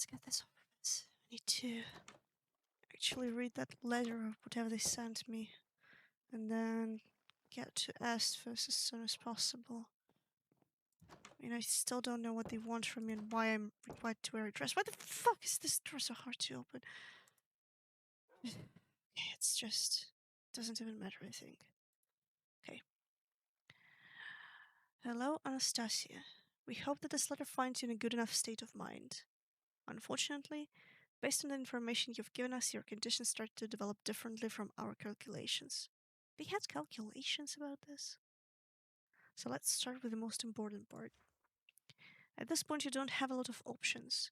get this over with. I need to actually read that letter or whatever they sent me, and then get to Asphus as soon as possible. I mean, I still don't know what they want from me and why I'm required to wear a dress. Why the fuck is this door so hard to open? It's just... doesn't even matter, I think. Okay. Hello, Anastasia. We hope that this letter finds you in a good enough state of mind. Unfortunately, based on the information you've given us, your condition started to develop differently from our calculations. They had calculations about this? So let's start with the most important part. At this point, you don't have a lot of options.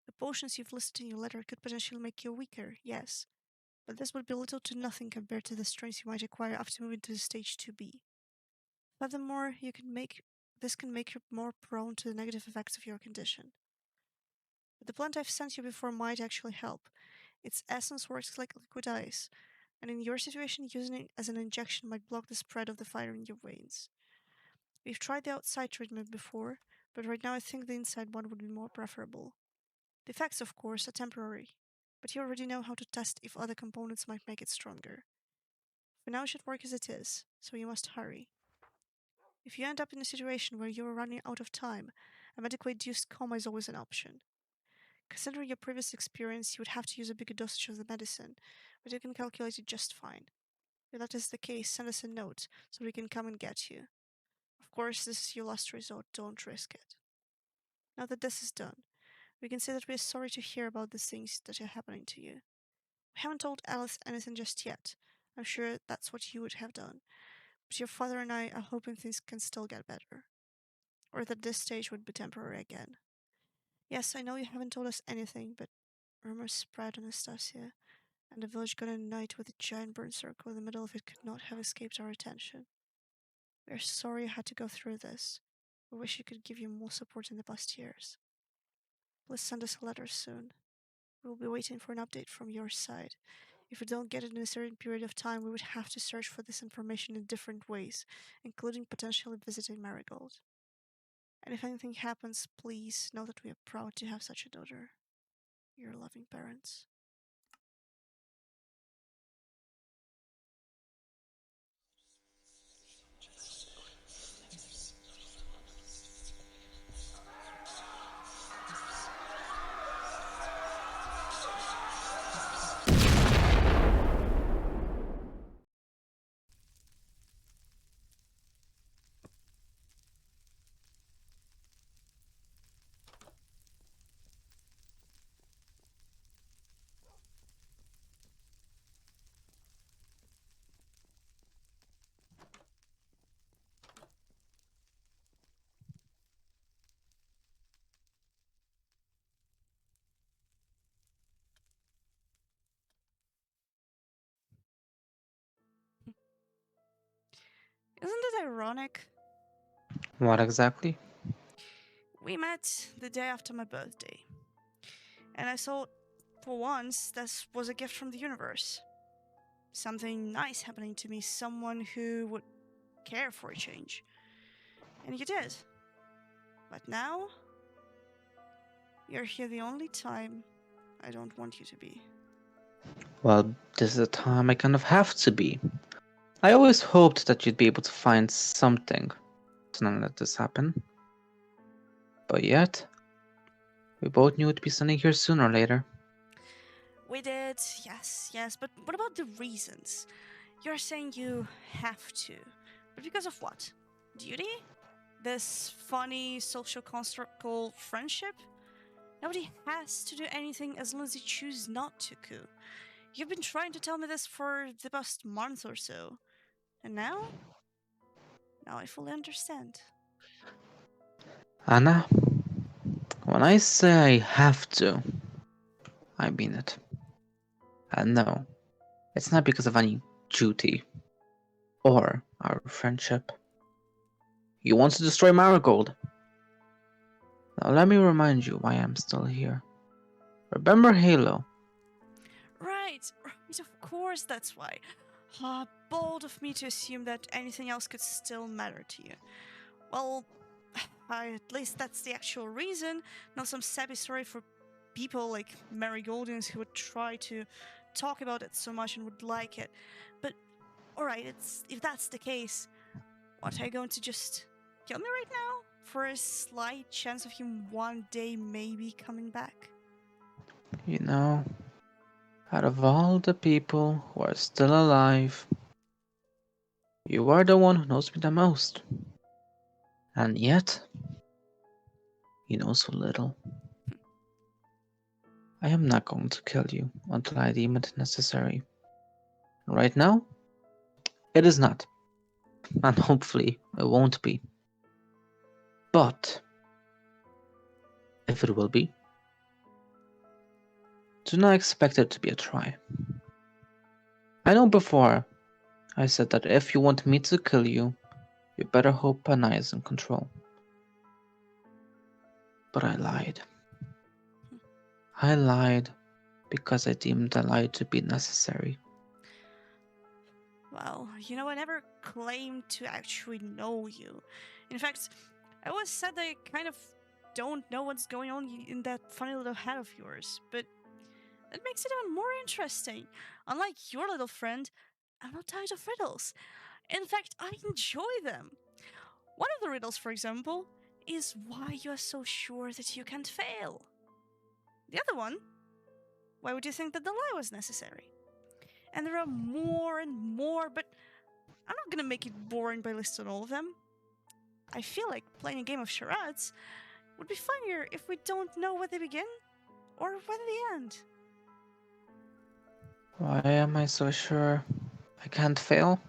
The potions you've listed in your letter could potentially make you weaker, yes, but this would be little to nothing compared to the strength you might acquire after moving to stage 2B. Furthermore, this can make you more prone to the negative effects of your condition. But the plant I've sent you before might actually help. Its essence works like liquid ice, and in your situation, using it as an injection might block the spread of the fire in your veins. We've tried the outside treatment before, but right now I think the inside one would be more preferable. The effects, of course, are temporary, but you already know how to test if other components might make it stronger. For now it should work as it is, so you must hurry. If you end up in a situation where you are running out of time, a medically induced coma is always an option. Considering your previous experience, you would have to use a bigger dosage of the medicine, but you can calculate it just fine. If that is the case, send us a note so we can come and get you. Of course, this is your last resort, don't risk it. Now that this is done, we can say that we are sorry to hear about the things that are happening to you. We haven't told Alice anything just yet. I'm sure that's what you would have done. But your father and I are hoping things can still get better. Or that this stage would be temporary again. Yes, I know you haven't told us anything, but rumors spread, Anastasia, and the village got a night with a giant burn circle in the middle of it could not have escaped our attention. We are sorry you had to go through this. We wish we could give you more support in the past years. Please send us a letter soon. We will be waiting for an update from your side. If we don't get it in a certain period of time, we would have to search for this information in different ways, including potentially visiting Marigold. And if anything happens, please know that we are proud to have such a daughter. Your loving parents. Isn't it ironic? What exactly? We met the day after my birthday, and I thought, for once, this was a gift from the universe. Something nice happening to me, someone who would care for a change. And you did. But now, you're here the only time I don't want you to be. Well, this is the time I kind of have to be. I always hoped that you'd be able to find something to not let this happen. But yet, we both knew it'd be something here sooner or later. We did, yes, but what about the reasons? You're saying you have to. But because of what? Duty? This funny social construct called friendship? Nobody has to do anything as long as they choose not to, Ku. You've been trying to tell me this for the past month or so. And now? Now I fully understand. Anna, when I say I have to, I mean it. And no, it's not because of any duty or our friendship. You want to destroy Marigold. Now let me remind you why I'm still here. Remember Halo? Right, of course that's why. Bold of me to assume that anything else could still matter to you. Well, at least that's the actual reason, not some sappy story for people like Marigoldians who would try to talk about it so much and would like it. But alright, it's if that's the case, what, are you going to just kill me right now? For a slight chance of him one day maybe coming back? You know, out of all the people who are still alive, you are the one who knows me the most. And yet, you know so little. I am not going to kill you until I deem it necessary. Right now, it is not, and hopefully it won't be. But if it will be, do not expect it to be a try. I know before I said that if you want me to kill you, you better hope Panay is in control. But I lied. I lied because I deemed the lie to be necessary. Well, I never claimed to actually know you. In fact, I always said that I kind of don't know what's going on in that funny little head of yours, but that makes it even more interesting. Unlike your little friend, I'm not tired of riddles. In fact, I enjoy them. One of the riddles, for example, is why you're so sure that you can't fail. The other one, why would you think that the lie was necessary? And there are more and more, but I'm not gonna make it boring by listing all of them. I feel like playing a game of charades would be funnier if we don't know where they begin or where they end. Why am I so sure I can't fail?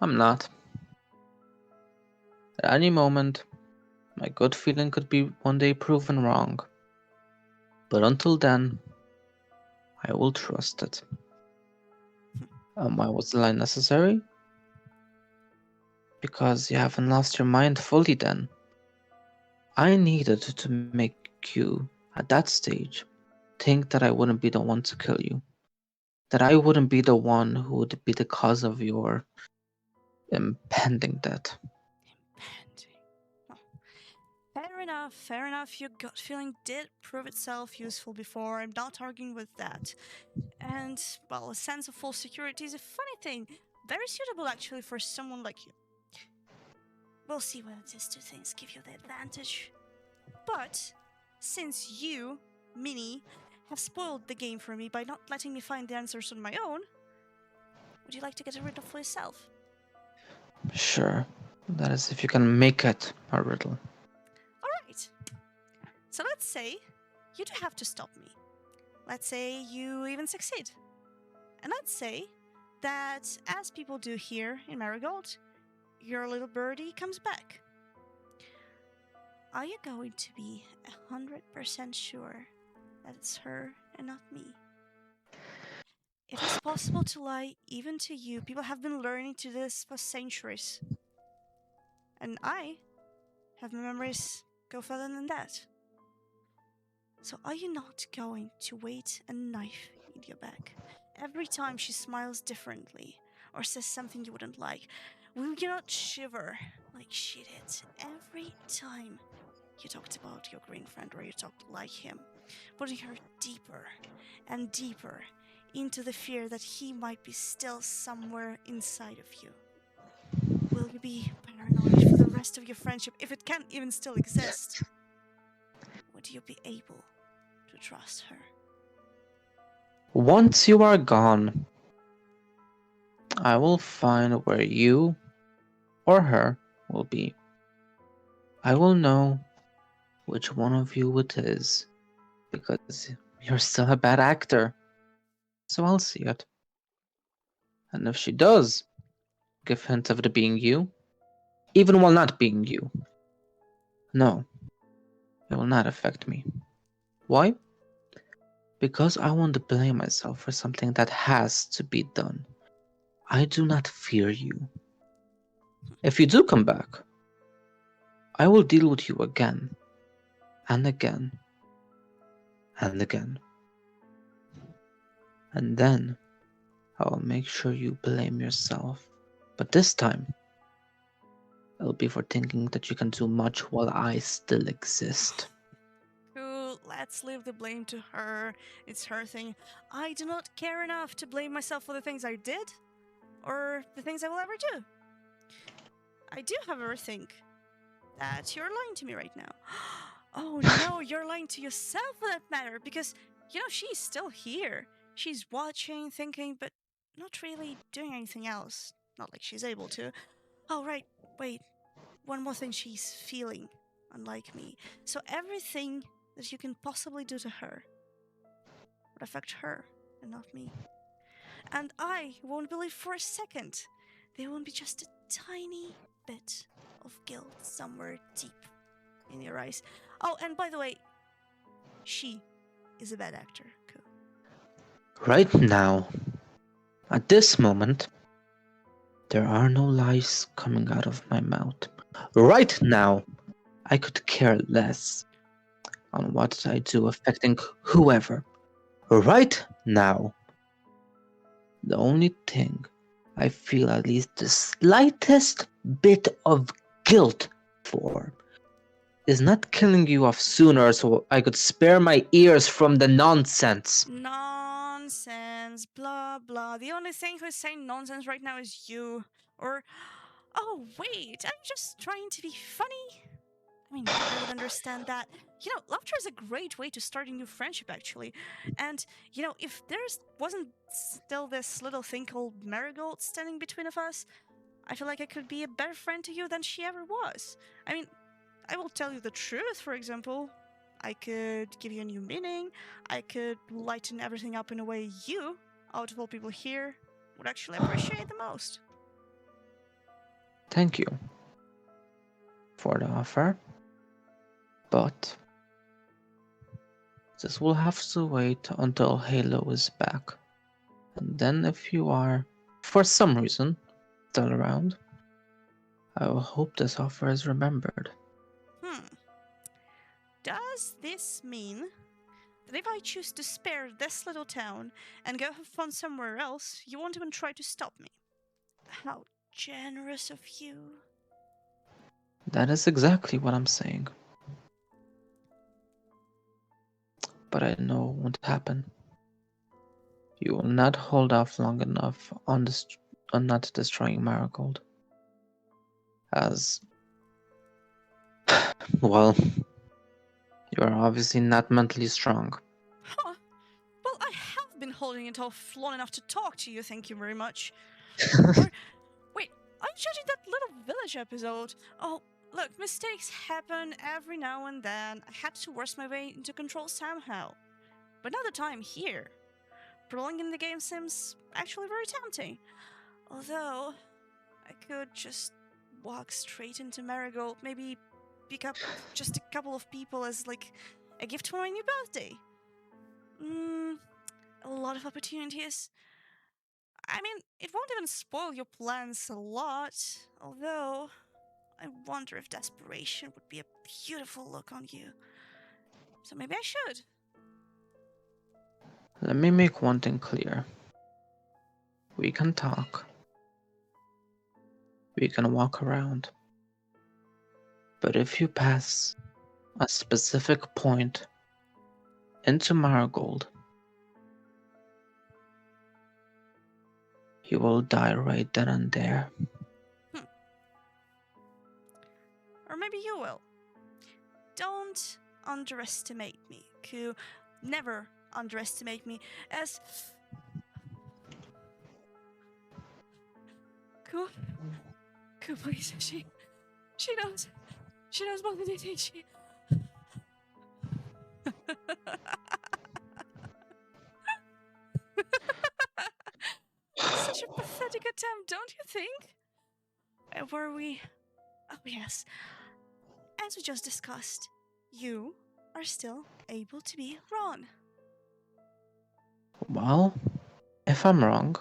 I'm not. At any moment, my gut feeling could be one day proven wrong. But until then, I will trust it. And why was the lie necessary? Because you haven't lost your mind fully then. I needed to make you, at that stage, think that I wouldn't be the one to kill you. That I wouldn't be the one who would be the cause of your impending death. Impending. Oh, fair enough, fair enough. Your gut feeling did prove itself useful before. I'm not arguing with that. And, well, a sense of full security is a funny thing. Very suitable, actually, for someone like you. We'll see whether these two things give you the advantage. But, since you, Minnie, have spoiled the game for me by not letting me find the answers on my own, would you like to get a riddle for yourself? Sure, that is if you can make it a riddle. Alright. So let's say you do have to stop me. Let's say you even succeed. And let's say that, as people do here in Marigold, your little birdie comes back. Are you going to be 100% sure that it's her and not me? It is possible to lie even to you. People have been learning to this for centuries. And I have my memories go further than that. So are you not going to wait a knife in your back every time she smiles differently or says something you wouldn't like? Will you not shiver like she did every time you talked about your green friend or you talked like him, putting her deeper and deeper into the fear that he might be still somewhere inside of you? Will you be paranoid for the rest of your friendship if it can even still exist? Would you be able to trust her? Once you are gone, I will find where you or her will be. I will know which one of you it is, because you're still a bad actor. So I'll see it. And if she does give hints of it being you, even while not being you, no, it will not affect me. Why? Because I won't blame myself for something that has to be done. I do not fear you. If you do come back, I will deal with you again, and again, and again. And then I will make sure you blame yourself. But this time, it'll be for thinking that you can do much while I still exist. Cool. let's leave the blame to her. It's her thing. I do not care enough to blame myself for the things I did or the things I will ever do. I do, however, think that you're lying to me right now. Oh no, you're lying to yourself for that matter, because, she's still here. She's watching, thinking, but not really doing anything else. Not like she's able to. Oh, right, wait. One more thing, she's feeling, unlike me. So everything that you can possibly do to her would affect her and not me. And I won't believe for a second there won't be just a tiny bit of guilt somewhere deep in your eyes. Oh, and by the way, she is a bad actor. Cool. Right now, at this moment, there are no lies coming out of my mouth. Right now, I could care less on what I do affecting whoever. Right now, the only thing I feel at least the slightest bit of guilt for is not killing you off sooner so I could spare my ears from the nonsense. Nonsense, blah blah. The only thing who's saying nonsense right now is you. Or, oh wait, I'm just trying to be funny. I mean, I would understand that. Laughter is a great way to start a new friendship, actually. And, if there wasn't still this little thing called Marigold standing between of us, I feel like I could be a better friend to you than she ever was. I mean, I will tell you the truth, for example. I could give you a new meaning. I could lighten everything up in a way you, out of all people here, would actually appreciate the most. Thank you for the offer, but this will have to wait until Halo is back. And then, if you are, for some reason, still around, I will hope this offer is remembered. Does this mean that if I choose to spare this little town and go have fun somewhere else, you won't even try to stop me? How generous of you. That is exactly what I'm saying. But I know it won't happen. You will not hold off long enough on not destroying Marigold. As, well, you are obviously not mentally strong. Huh. Well, I have been holding it off long enough to talk to you, thank you very much. Or, wait, I'm judging that little village episode. Oh, look, mistakes happen every now and then. I had to work my way into control somehow. But now that I'm here, prolonging the game seems actually very tempting. Although, I could just walk straight into Marigold, maybe pick up just a couple of people as, like, a gift for my new birthday. A lot of opportunities. I mean, it won't even spoil your plans a lot, although I wonder if desperation would be a beautiful look on you. So maybe I should. Let me make one thing clear. We can talk. We can walk around. But if you pass a specific point into Marigold, you will die right then and there. Or maybe you will. Don't underestimate me, Ku. Never underestimate me, as... Ku, please, she knows. She knows more than I think she... Such a pathetic attempt, don't you think? Were we... Oh, yes. As we just discussed, you are still able to be Ron. Well, if I'm wrong,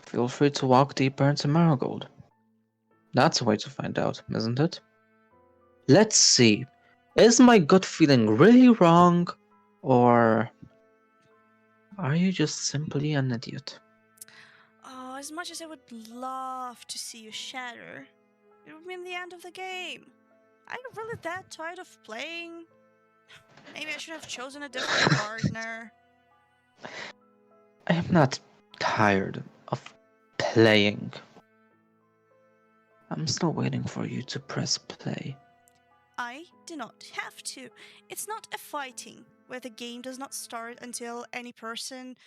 feel free to walk deeper into Marigold. That's a way to find out, isn't it? Let's see. Is my gut feeling really wrong, or are you just simply an idiot? Oh, as much as I would love to see you shatter, it would mean the end of the game. I'm really that tired of playing. Maybe I should have chosen a different partner. I am not tired of playing. I'm still waiting for you to press play. I do not have to. It's not a fighting where the game does not start until any person,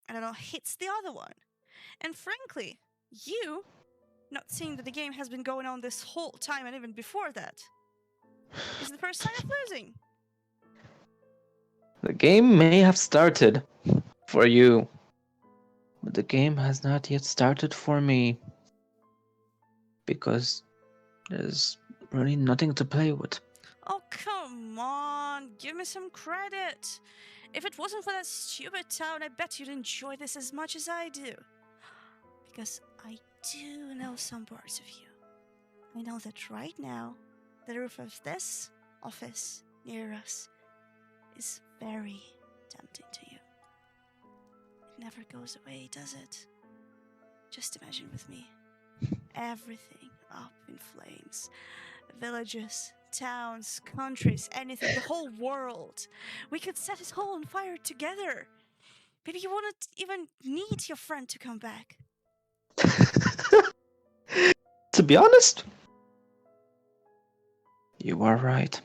I don't know, hits the other one. And frankly, you not seeing that the game has been going on this whole time and even before that is the first sign of losing. The game may have started for you, but the game has not yet started for me because there's really nothing to play with. Oh, come on, give me some credit. If it wasn't for that stupid town, I bet you'd enjoy this as much as I do. Because I do know some parts of you. I know that right now, the roof of this office near us is very tempting to you. It never goes away, does it? Just imagine with me everything up in flames. Villages, towns, countries, anything, the whole world. We could set it all on fire together. Maybe you wouldn't even need your friend to come back. To be honest, you are right.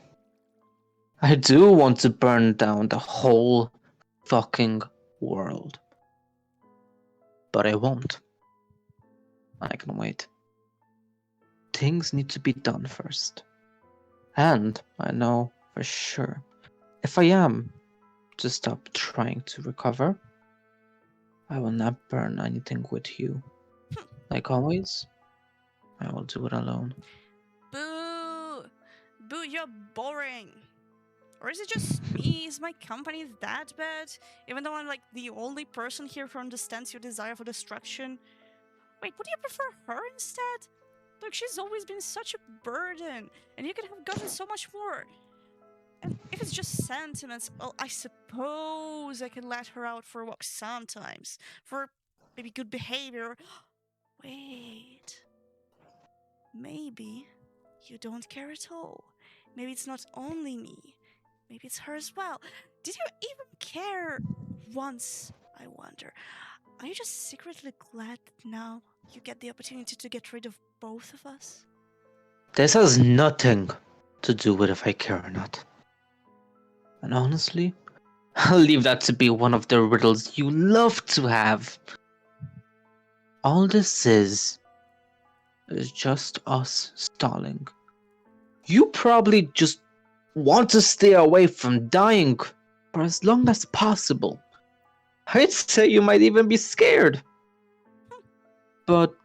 I do want to burn down the whole fucking world. But I won't. I can wait. Things need to be done first. And I know for sure, if I am to stop trying to recover, I will not burn anything with you. Like always, I will do it alone. Boo! Boo, you're boring. Or is it just me? Is my company that bad? Even though I'm like the only person here who understands your desire for destruction. Wait, would you prefer her instead? Look, she's always been such a burden, and you could have gotten so much more. And if it's just sentiments, well, I suppose I can let her out for a walk sometimes. For maybe good behavior. Wait. Maybe you don't care at all. Maybe it's not only me. Maybe it's her as well. Did you even care once, I wonder? Are you just secretly glad that now you get the opportunity to get rid of both of us? This has nothing to do with if I care or not. And honestly, I'll leave that to be one of the riddles you love to have. All this is just us stalling. You probably just want to stay away from dying for as long as possible. I'd say you might even be scared. But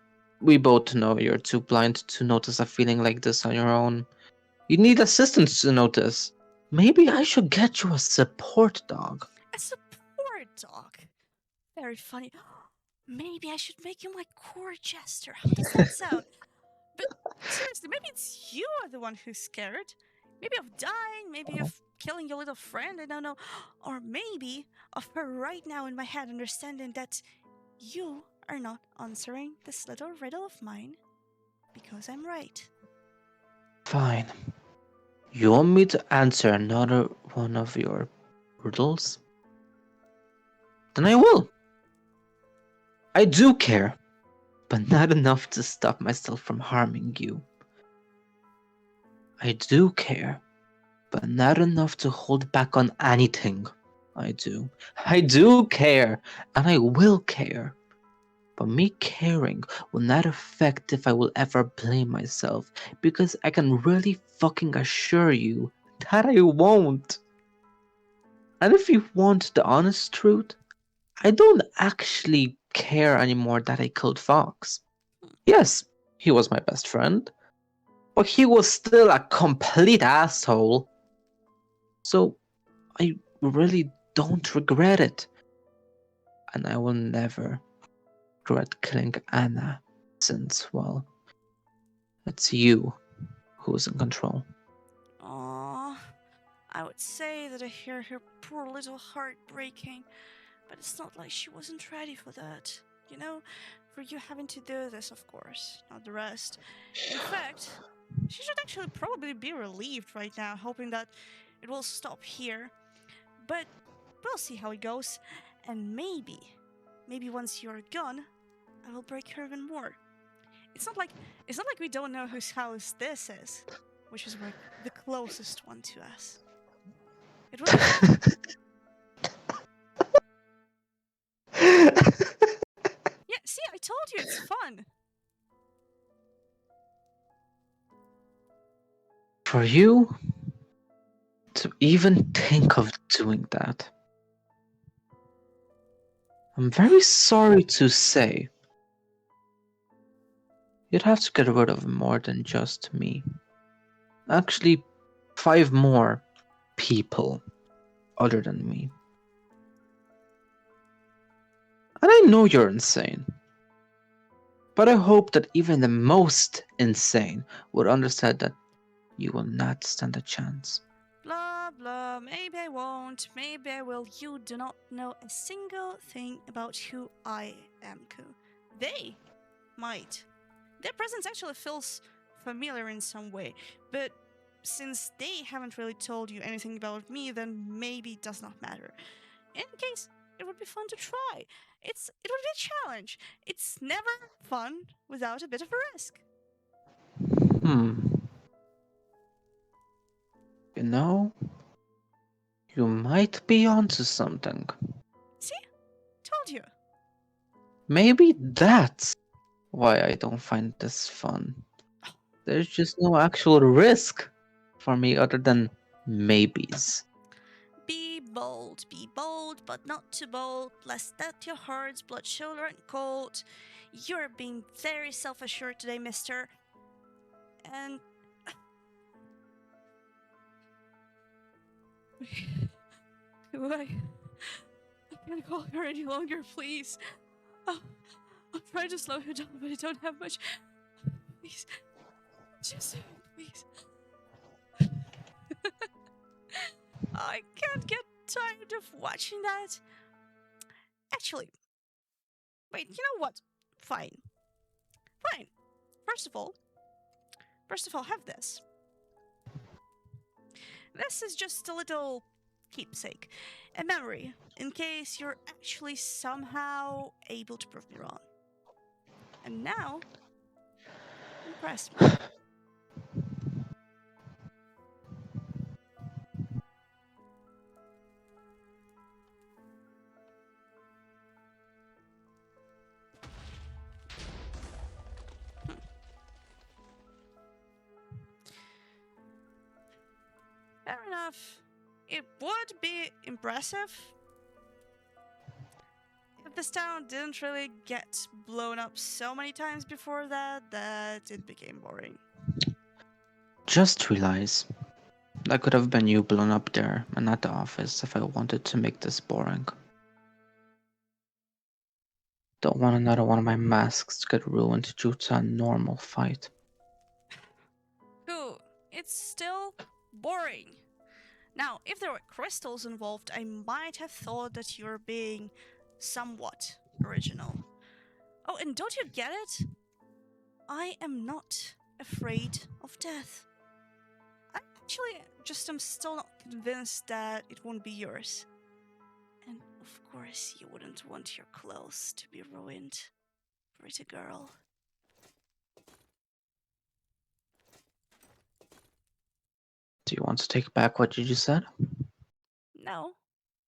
we both know you're too blind to notice a feeling like this on your own. You need assistance to notice. Maybe I should get you a support dog. A support dog. Very funny. Maybe I should make you my court jester. How does that sound? But seriously, maybe it's you are the one who's scared. Maybe of dying, maybe of killing your little friend, I don't know. Or maybe of her right now in my head understanding that you are not answering this little riddle of mine because I'm right. Fine. You want me to answer another one of your riddles? Then I will. I do care, but not enough to stop myself from harming you. I do care, but not enough to hold back on anything. I do. I do care, and I will care. But me caring will not affect if I will ever blame myself, because I can really fucking assure you that I won't. And if you want the honest truth, I don't actually care anymore that I killed Fox. Yes, he was my best friend, but he was still a complete asshole. So I really don't regret it. And I will never regret killing Anna, since, well, it's you who's in control. Aww. I would say that I hear her poor little heart breaking, but it's not like she wasn't ready for that. You know, for you having to do this, of course, not the rest. In fact, she should actually probably be relieved right now, hoping that it will stop here. But we'll see how it goes. And maybe once you're gone, I will break her even more. It's not like we don't know whose house this is, which is like the closest one to us. It would be fun. Yeah, see, I told you it's fun. For you to even think of doing that, I'm very sorry to say, you'd have to get rid of more than just me. Actually, 5 more people other than me. And I know you're insane. But I hope that even the most insane would understand that you will not stand a chance. Blah blah, maybe I won't, maybe I will. You do not know a single thing about who I am, Ku. They might. Their presence actually feels familiar in some way, but since they haven't really told you anything about me, then maybe it does not matter. In any case, it would be fun to try. It would be a challenge. It's never fun without a bit of a risk. Hmm. You know, you might be onto something. See? Told you. Maybe that's why I don't find this fun. There's just no actual risk for me other than maybes. Be bold, but not too bold, lest that your heart's blood should run cold. You're being very self assured today, mister. And. I can't call her any longer, please. Oh, I'll try to slow her down, but I don't have much. Please. Just, please. I can't get tired of watching that. Actually, wait, you know what? Fine. Fine. First of all, have this. This is just a little keepsake, a memory, in case you're actually somehow able to prove me wrong. And now, impress me. Hmm. Fair enough. It would be impressive if this town didn't really get blown up so many times before that it became boring. Just realize that could have been you blown up there and at the office if I wanted to make this boring. Don't want another one of my masks to get ruined due to a normal fight. Ooh, it's still boring. Now, if there were crystals involved, I might have thought that you're being somewhat original. Oh, and don't you get it? I am not afraid of death. I actually just am still not convinced that it won't be yours. And of course, you wouldn't want your clothes to be ruined, pretty girl. Do you want to take back what you just said? No,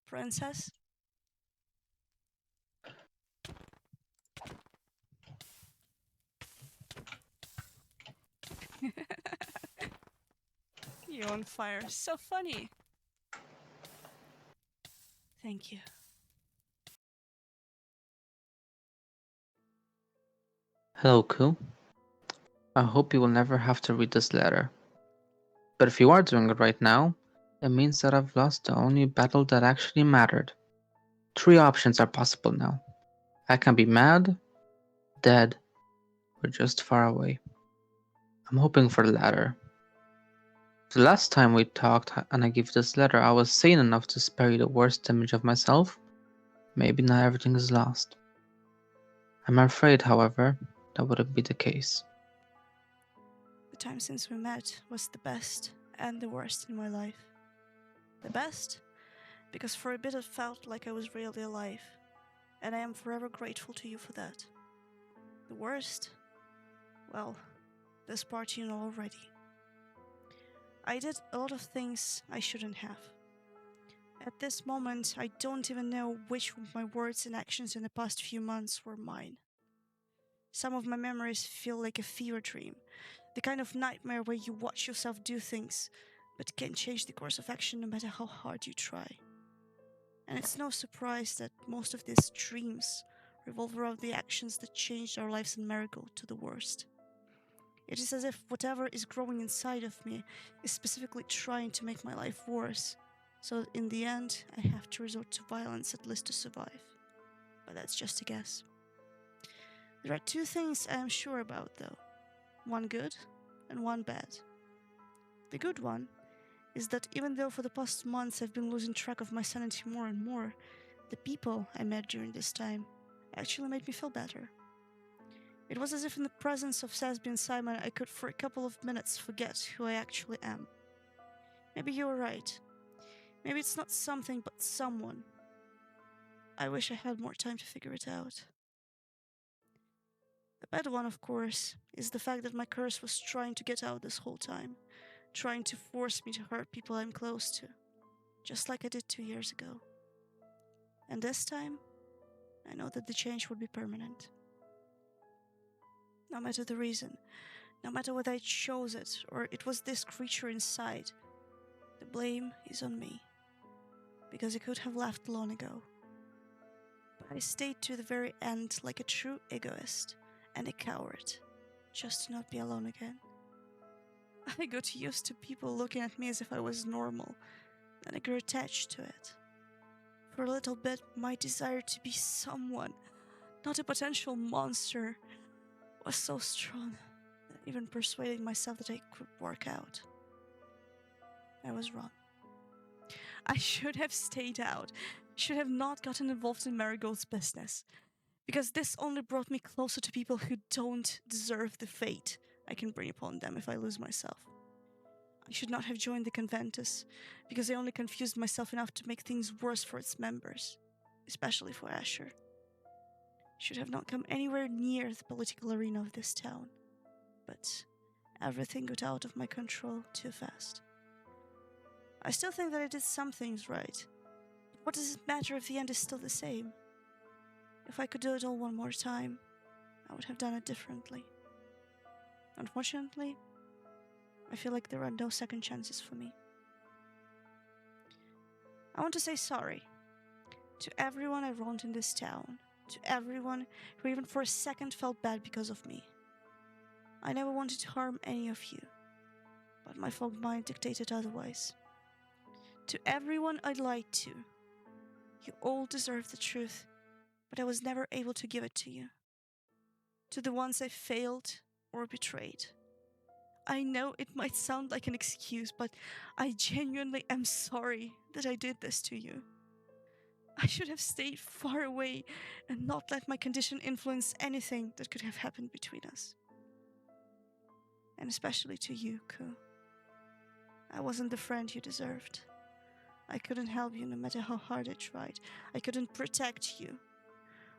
princess. You on fire. So funny. Thank you. Hello, Ku. I hope you will never have to read this letter. But if you are doing it right now, it means that I've lost the only battle that actually mattered. 3 options are possible now. I can be mad, dead, or just far away. I'm hoping for the latter. The last time we talked and I gave this letter, I was sane enough to spare you the worst image of myself. Maybe not everything is lost. I'm afraid, however, that wouldn't be the case. The time since we met was the best and the worst in my life. The best? Because for a bit it felt like I was really alive, and I am forever grateful to you for that. The worst? Well, this part you know already. I did a lot of things I shouldn't have. At this moment, I don't even know which of my words and actions in the past few months were mine. Some of my memories feel like a fever dream, the kind of nightmare where you watch yourself do things, but can't change the course of action no matter how hard you try. And it's no surprise that most of these dreams revolve around the actions that changed our lives in Marigold to the worst. It is as if whatever is growing inside of me is specifically trying to make my life worse, so in the end, I have to resort to violence at least to survive. But that's just a guess. There are two things I am sure about, though, one good and one bad. The good one is that even though for the past months I've been losing track of my sanity more and more, the people I met during this time actually made me feel better. It was as if in the presence of Sasby and Simon I could for a couple of minutes forget who I actually am. Maybe you were right. Maybe it's not something but someone. I wish I had more time to figure it out. The bad one, of course, is the fact that my curse was trying to get out this whole time, trying to force me to hurt people I'm close to, just like I did 2 years ago. And this time, I know that the change would be permanent. No matter the reason, no matter whether I chose it or it was this creature inside, the blame is on me. Because I could have left long ago. But I stayed to the very end like a true egoist and a coward, just to not be alone again. I got used to people looking at me as if I was normal, and I grew attached to it. For a little bit, my desire to be someone, not a potential monster, was so strong that I even persuaded myself that I could work out. I was wrong. I should have stayed out, should have not gotten involved in Marigold's business, because this only brought me closer to people who don't deserve the fate I can bring upon them if I lose myself. I should not have joined the Conventus, because I only confused myself enough to make things worse for its members, especially for Asher. I should have not come anywhere near the political arena of this town, but everything got out of my control too fast. I still think that I did some things right. What does it matter if the end is still the same? If I could do it all one more time, I would have done it differently. Unfortunately, I feel like there are no second chances for me. I want to say sorry to everyone I wronged in this town, to everyone who even for a second felt bad because of me. I never wanted to harm any of you, but my fogged mind dictated otherwise. To everyone I lied to, you all deserve the truth, but I was never able to give it to you. To the ones I failed or betrayed, I know it might sound like an excuse, but I genuinely am sorry that I did this to you. I should have stayed far away and not let my condition influence anything that could have happened between us. And especially to you, Ku. I wasn't the friend you deserved. I couldn't help you no matter how hard I tried. I couldn't protect you.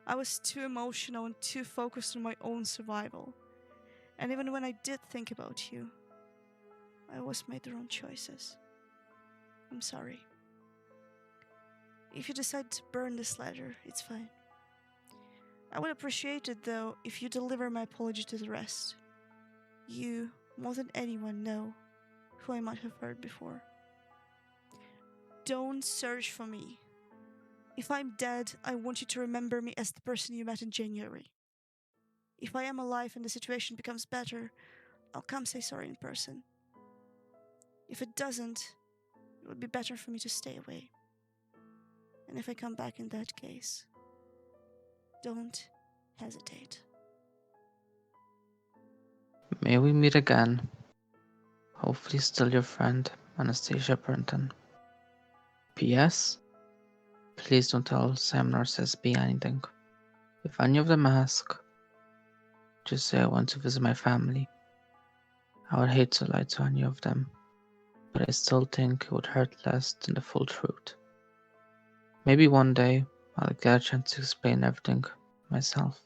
I was too emotional and too focused on my own survival. And even when I did think about you, I always made the wrong choices. I'm sorry. If you decide to burn this letter, it's fine. I would appreciate it, though, if you deliver my apology to the rest. You, more than anyone, know who I might have hurt before. Don't search for me. If I'm dead, I want you to remember me as the person you met in January. If I am alive and the situation becomes better, I'll come say sorry in person. If it doesn't, it would be better for me to stay away. And if I come back in that case, don't hesitate. May we meet again. Hopefully still your friend, Anastasia Burnton. P.S. Please don't tell Sam nor SB anything. If any of them ask, just say I want to visit my family. I would hate to lie to any of them. but I still think it would hurt less than the full truth. Maybe one day I'll get a chance to explain everything myself.